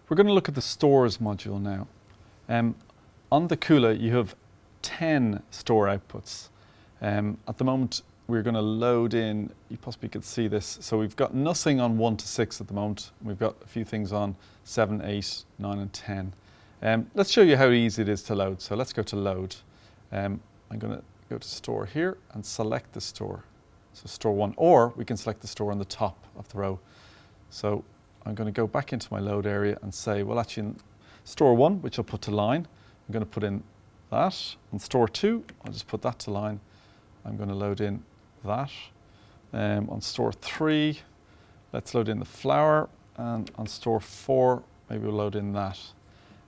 We're going to look at the stores module now. On the Kula, you have 10 store outputs. At the moment, we're going to load in, you possibly could see this, so we've got nothing on 1 to 6 at the moment. We've got a few things on 7, 8, 9 and 10. Let's show you how easy it is to load. So let's go to load. I'm going to go to store here and select the store. So store 1, or we can select the store on the top of the row. So I'm going to go back into my load area and say, well, actually in store 1, which I'll put to line, I'm going to put in that. On store 2, I'll just put that to line. I'm going to load in that. On store 3, let's load in the flower. And on store 4, maybe we'll load in that.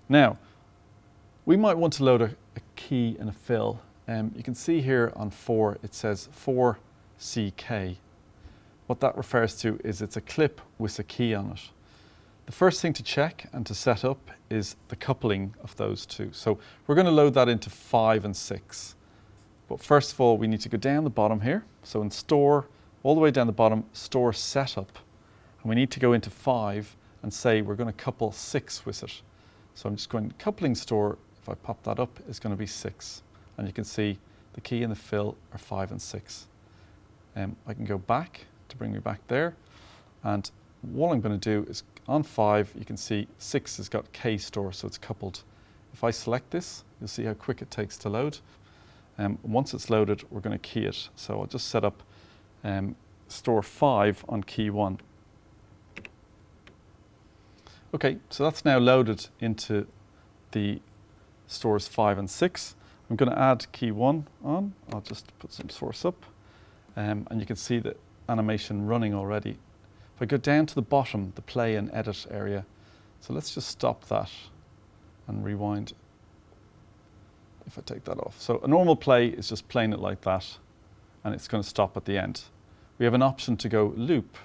Now, we might want to load a key and a fill. You can see here on 4, it says 4CK. What that refers to is it's a clip with a key on it. The first thing to check and to set up is the coupling of those two. So we're going to load that into 5 and 6. But first of all, we need to go down the bottom here. So in store, all the way down the bottom, store setup. And we need to go into 5 and say we're going to couple 6 with it. So I'm just going coupling store, if I pop that up, is going to be 6. And you can see the key and the fill are 5 and 6. I can go back to bring me back there. And what I'm going to do is on 5, you can see 6 has got K store, so it's coupled. If I select this, you'll see how quick it takes to load. Once it's loaded, we're going to key it. So I'll just set up store 5 on key 1. Okay, so that's now loaded into the stores 5 and 6. I'm going to add key 1 on. I'll just put some source up. And you can see the animation running already. If I go down to the bottom, the play and edit area, so let's just stop that and rewind. If I take that off. So a normal play is just playing it like that, and it's going to stop at the end. We have an option to go loop.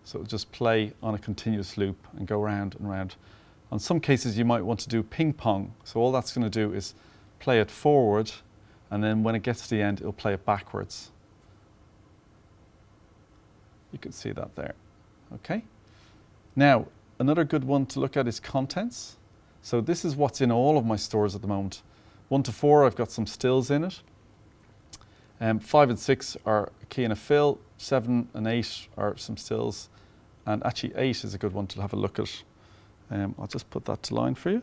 So it'll just play on a continuous loop and go round and round. On some cases, you might want to do ping pong. So all that's going to do is play it forward, and then when it gets to the end, it'll play it backwards. You can see that there. Okay. Now, another good one to look at is contents. So this is what's in all of my stores at the moment. 1 to 4, I've got some stills in it. 5 and 6 are a key and a fill. 7 and 8 are some stills. And actually 8 is a good one to have a look at. I'll just put that to line for you.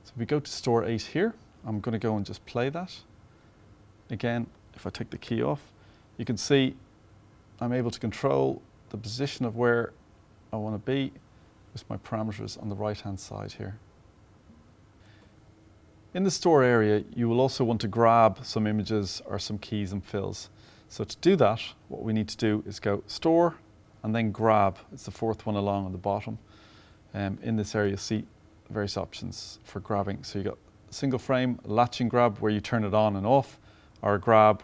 So if we go to store 8 here, I'm going to go and just play that. Again, if I take the key off, you can see I'm able to control the position of where I want to be with my parameters on the right hand side here. In the store area, you will also want to grab some images or some keys and fills. So to do that, what we need to do is go store and then grab. It's the 4th one along on the bottom. In this area, you'll see various options for grabbing. So you got a single frame, a latching grab where you turn it on and off, or a grab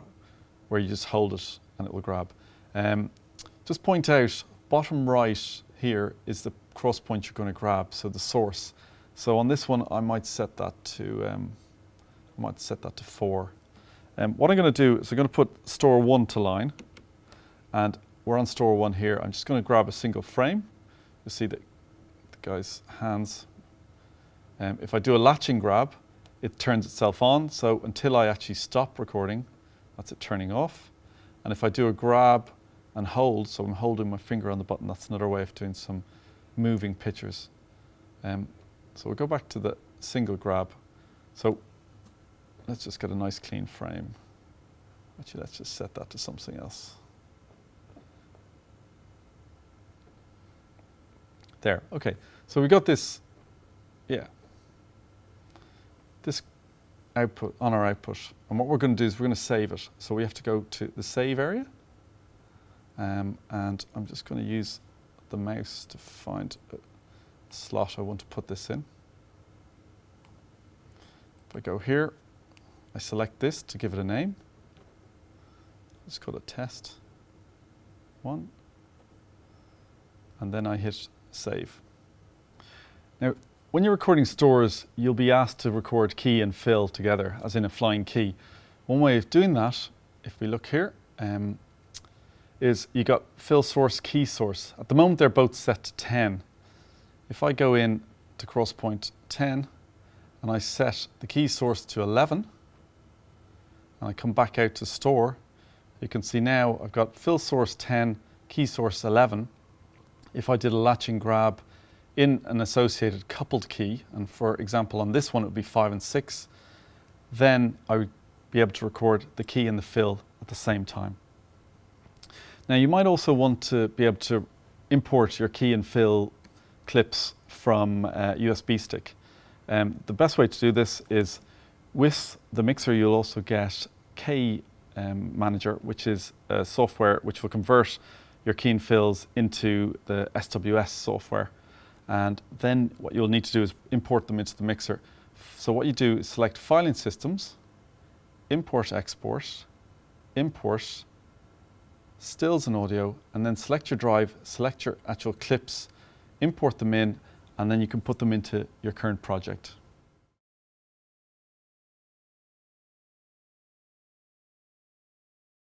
where you just hold it and it will grab. Just point out, bottom right here is the cross point you're going to grab, so the source. So on this one, I might set that to 4. What I'm going to do is I'm going to put store 1 to line, and we're on store 1 here. I'm just going to grab a single frame. You see the guy's hands. If I do a latching grab, it turns itself on. So until I actually stop recording, that's it turning off. And if I do a grab and hold, so I'm holding my finger on the button, that's another way of doing some moving pictures. So we'll go back to the single grab. So let's just get a nice clean frame. Actually, let's just set that to something else. There, okay. So we got this, this output on our output. And what we're going to do is we're going to save it. So we have to go to the save area. And I'm just going to use the mouse to find a slot I want to put this in. If I go here, I select this to give it a name. Let's call it test 1. And then I hit save. Now, when you're recording stores, you'll be asked to record key and fill together, as in a flying key. One way of doing that, if we look here, is you got fill source, key source. At the moment, they're both set to 10. If I go in to cross point 10 and I set the key source to 11 and I come back out to store, you can see now I've got fill source 10, key source 11. If I did a latching grab in an associated coupled key, and for example on this one it would be 5 and 6, then I would be able to record the key and the fill at the same time. Now you might also want to be able to import your key and fill clips from a USB stick. The best way to do this is with the mixer you'll also get K Manager, which is a software which will convert your key and fills into the SWS software. And then what you'll need to do is import them into the mixer. So what you do is select Filing Systems, Import Export, Import, Stills and Audio, and then select your drive, select your actual clips, import them in, and then you can put them into your current project.